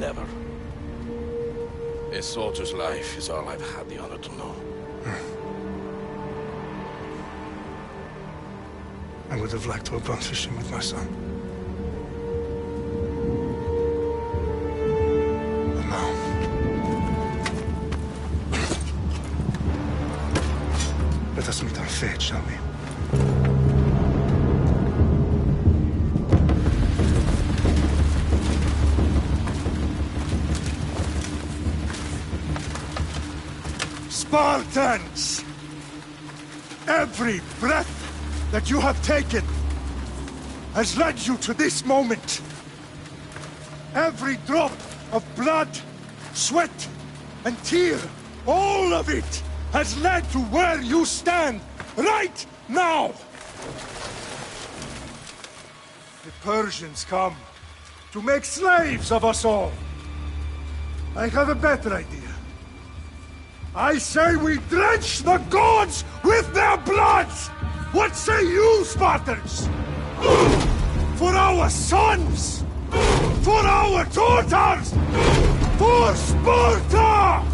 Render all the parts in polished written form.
endeavor. A soldier's life is all I've had the honor to know. I would have liked to have gone fishing with my son. But now... let us meet our fate, shall we? Spartans! Every breath that you have taken has led you to this moment. Every drop of blood, sweat, and tear, all of it has led to where you stand right now. The Persians come to make slaves of us all. I have a better idea. I say we drench the gods with their bloods! What say you, Spartans? For our sons! For our daughters! For Sparta!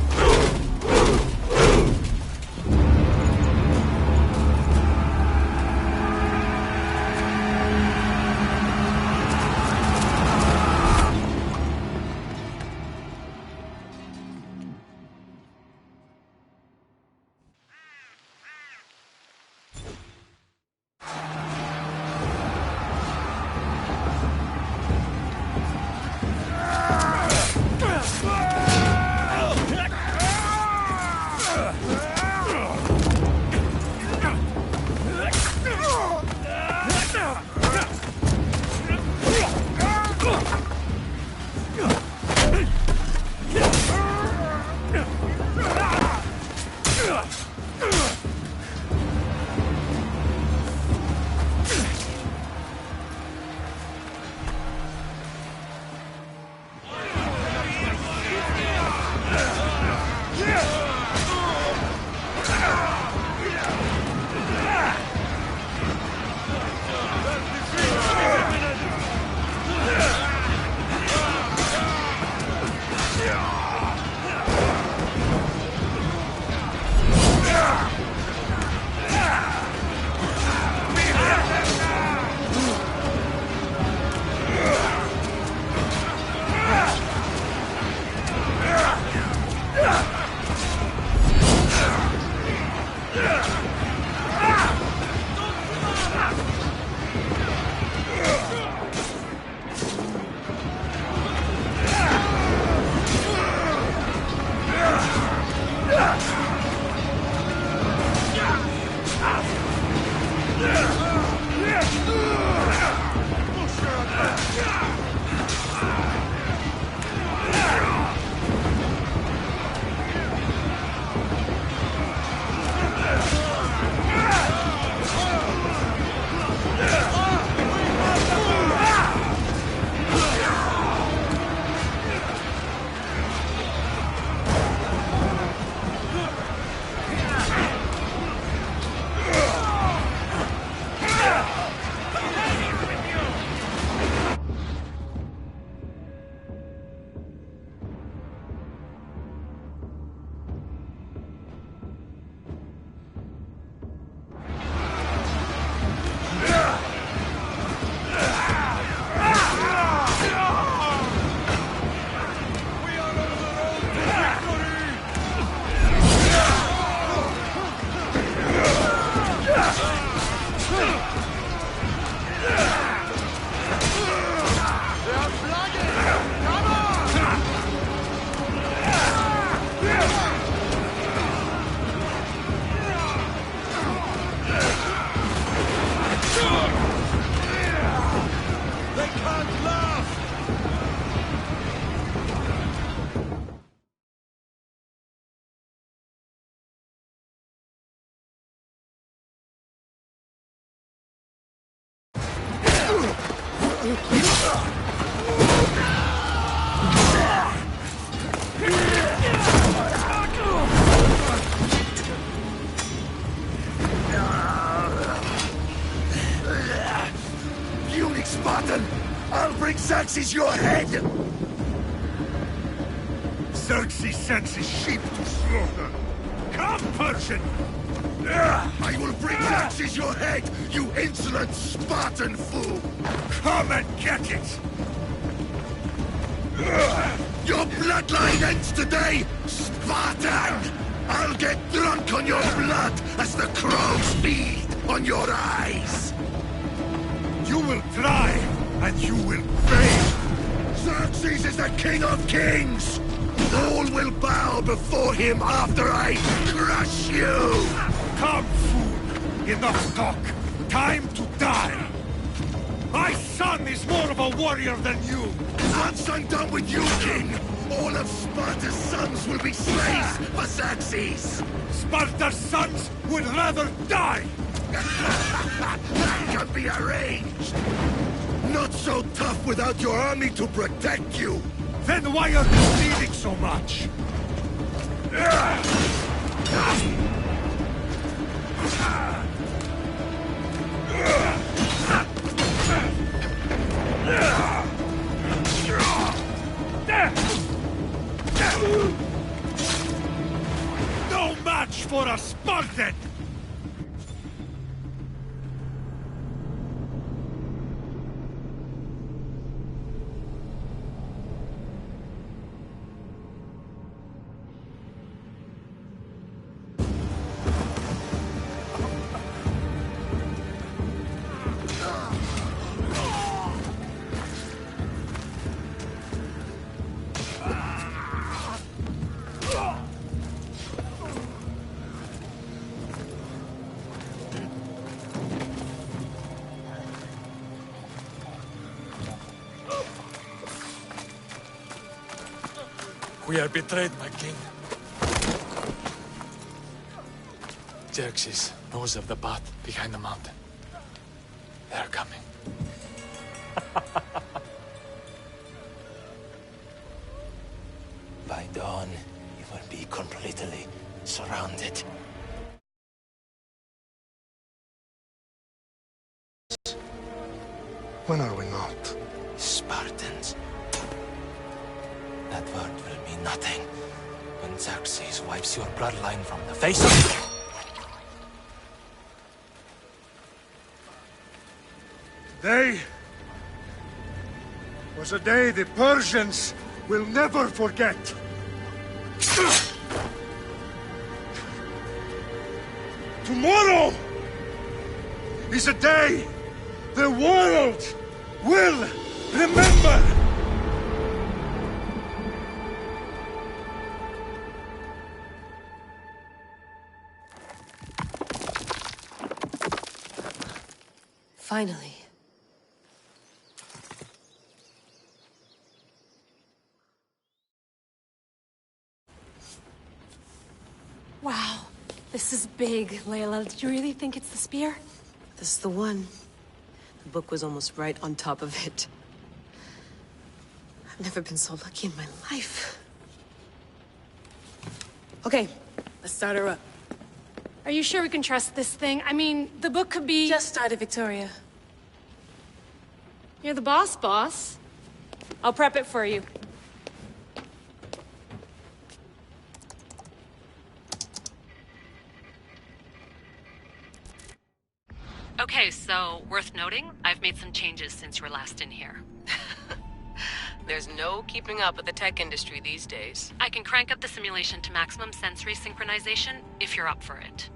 Spartan! I'll bring Xerxes your head! Xerxes sends his sheep to slaughter. Come, Persian! I will bring Xerxes your head, you insolent Spartan fool! Come and get it! Your bloodline ends today, Spartan! I'll get drunk on your blood as the crows feed on your eyes! You will try, and you will fail! Xerxes is the king of kings! All will bow before him after I crush you! Come, fool! Enough talk! Time to die! My son is more of a warrior than you! Once I'm done with you, king, all of Sparta's sons will be slaves for Xerxes! Sparta's sons would rather die! That can be arranged! Not so tough without your army to protect you! Then why are you bleeding so much? No match for a Spartan! We are betrayed, my king. Xerxes knows of the path behind the mountain. They are coming. By dawn, you will be completely surrounded. When are we not? Spartans. That word will mean nothing when Xerxes wipes your bloodline from the face of... Today was a day the Persians will never forget. Tomorrow is a day the world will remember. Finally. Wow, this is big, Layla. Did you really think it's the spear? This is the one. The book was almost right on top of it. I've never been so lucky in my life. Okay, let's start her up. Are you sure we can trust this thing? I mean, the book could be... Just started, Victoria. You're the boss, boss. I'll prep it for you. Okay, so worth noting, I've made some changes since you were last in here. There's no keeping up with the tech industry these days. I can crank up the simulation to maximum sensory synchronization if you're up for it.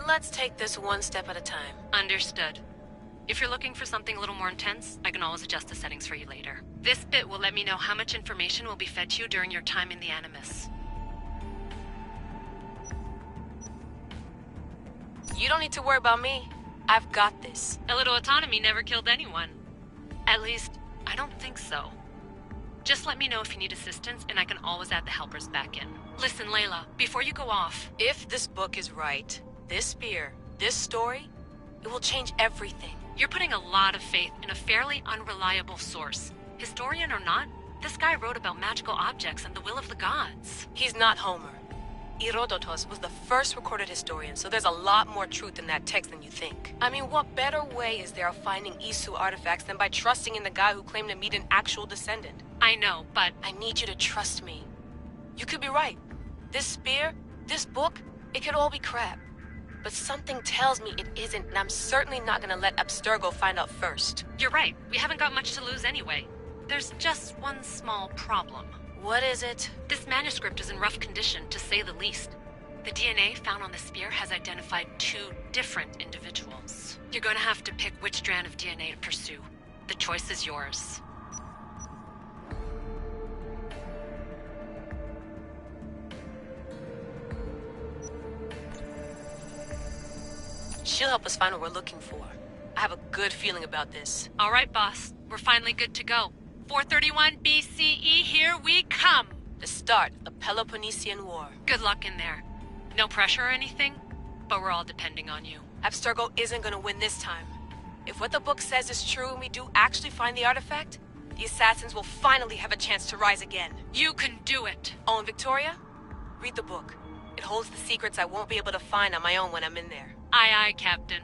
Let's take this one step at a time. Understood. If you're looking for something a little more intense, I can always adjust the settings for you later. This bit will let me know how much information will be fed to you during your time in the Animus. You don't need to worry about me. I've got this. A little autonomy never killed anyone. At least, I don't think so. Just let me know if you need assistance, and I can always add the helpers back in. Listen, Layla, before you go off... If this book is right, this spear, this story, it will change everything. You're putting a lot of faith in a fairly unreliable source. Historian or not, this guy wrote about magical objects and the will of the gods. He's not Homer. Herodotus was the first recorded historian, so there's a lot more truth in that text than you think. I mean, what better way is there of finding Isu artifacts than by trusting in the guy who claimed to meet an actual descendant? I know, but... I need you to trust me. You could be right. This spear, this book, it could all be crap. But something tells me it isn't, and I'm certainly not gonna let Abstergo find out first. You're right. We haven't got much to lose anyway. There's just one small problem. What is it? This manuscript is in rough condition, to say the least. The DNA found on the spear has identified 2 different individuals. You're going to have to pick which strand of DNA to pursue. The choice is yours. She'll help us find what we're looking for. I have a good feeling about this. All right, boss. We're finally good to go. 431 BCE, here we come! The start of the Peloponnesian War. Good luck in there. No pressure or anything, but we're all depending on you. Abstergo isn't gonna win this time. If what the book says is true and we do actually find the artifact, the assassins will finally have a chance to rise again. You can do it! Oh, and Victoria? Read the book. It holds the secrets I won't be able to find on my own when I'm in there. Aye, aye, Captain.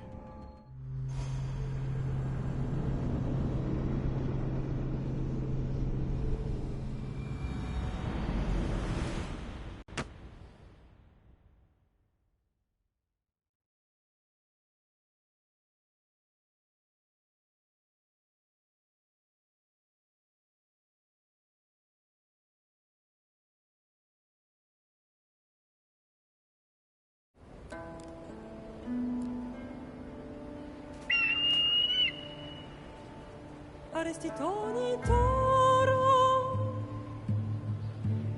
Arestitoni toro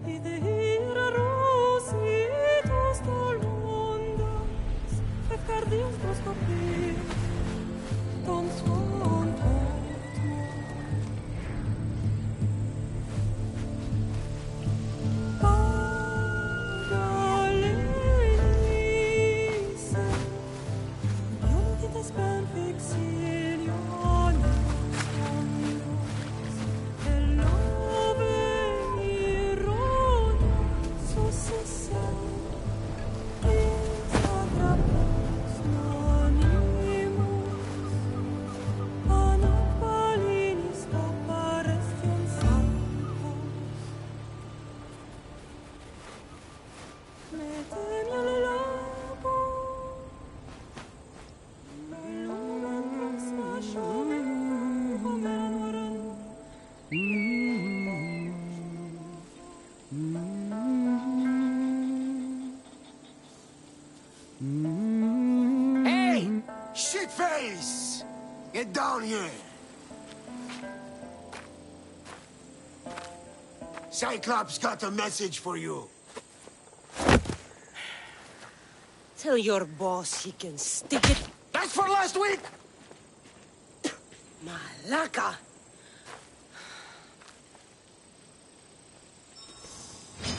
idehira rositos tolmondas fefcardios proscopir ton suon Pagalenise Ionitas ben fixilion Hey! Shitface! Get down here! Cyclops got a message for you. Tell your boss he can stick it. That's for last week! Malaka!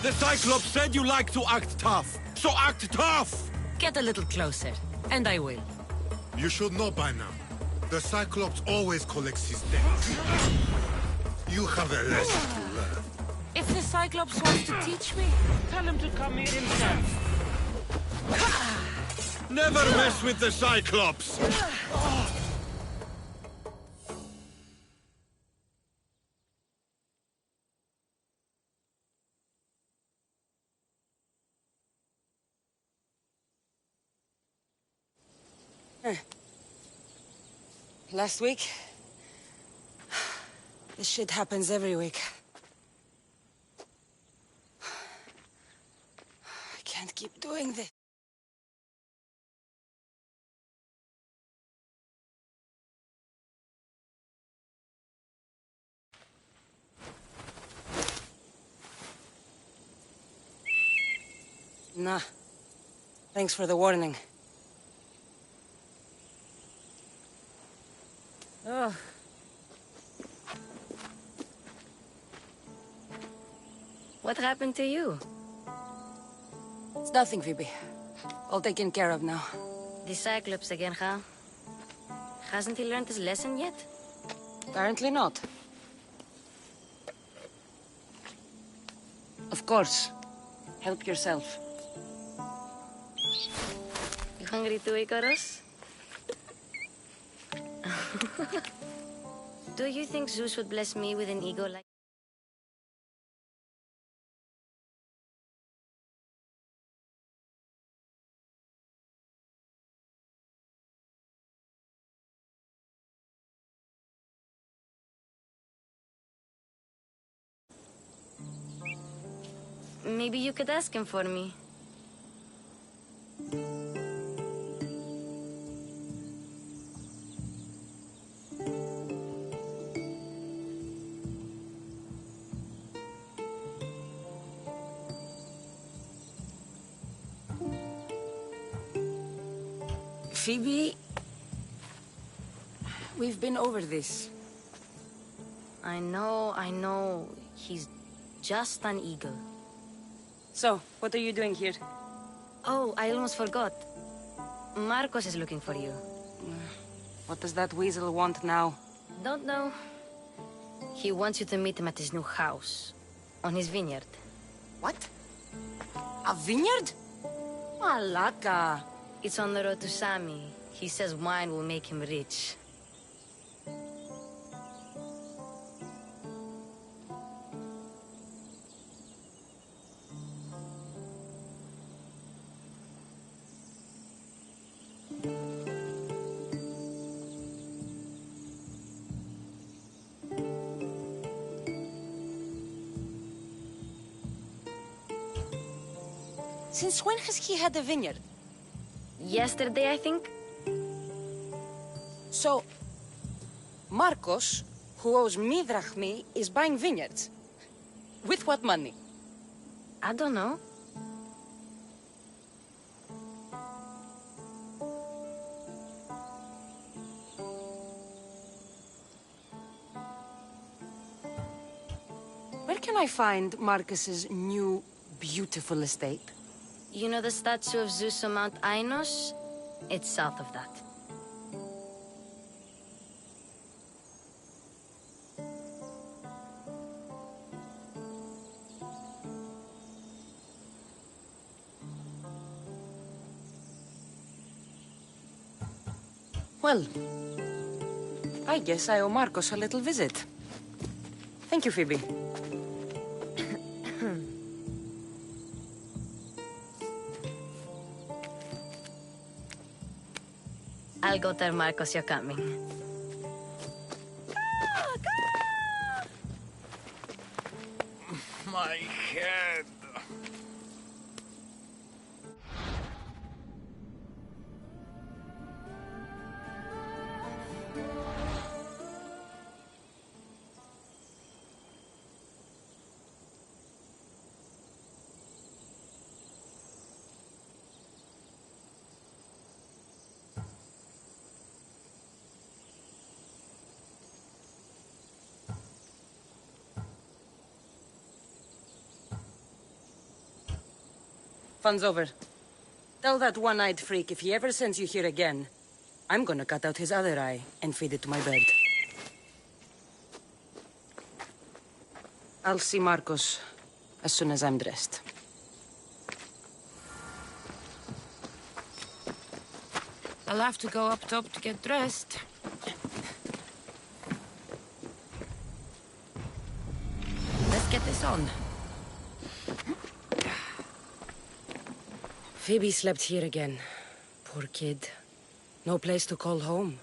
The Cyclops said you like to act tough, so act tough! Get a little closer, and I will. You should know by now. The Cyclops always collects his debts. You have a lesson to learn. If the Cyclops wants to teach me, tell him to come here himself. Never mess with the Cyclops! Last week? This shit happens every week. I can't keep doing this. Nah. Thanks for the warning. Oh. What happened to you? It's nothing, Phoebe. All taken care of now. The Cyclops again, huh? Hasn't he learned his lesson yet? Apparently not. Of course. Help yourself. You hungry too, Icarus? Do you think Zeus would bless me with an ego like... Maybe you could ask him for me. Phoebe... We've been over this. I know. He's just an eagle. So, what are you doing here? Oh, I almost forgot. Marcos is looking for you. What does that weasel want now? Don't know. He wants you to meet him at his new house. On his vineyard. What? A vineyard? Malaka. It's on the road to Sami. He says wine will make him rich. Since when has he had a vineyard? Yesterday, I think? So, Marcos, who owes me drachmi, is buying vineyards. With what money? I don't know. Where can I find Marcus's new, beautiful estate? You know the statue of Zeus on Mount Ainos? It's south of that. Well, I guess I owe Marcos a little visit. Thank you, Phoebe. I'll go tell Marcos you're coming. My head. Fun's over. Tell that one-eyed freak if he ever sends you here again, I'm gonna cut out his other eye and feed it to my bird. I'll see Marcos as soon as I'm dressed. I'll have to go up top to get dressed. Let's get this on. Phoebe slept here again. Poor kid. No place to call home.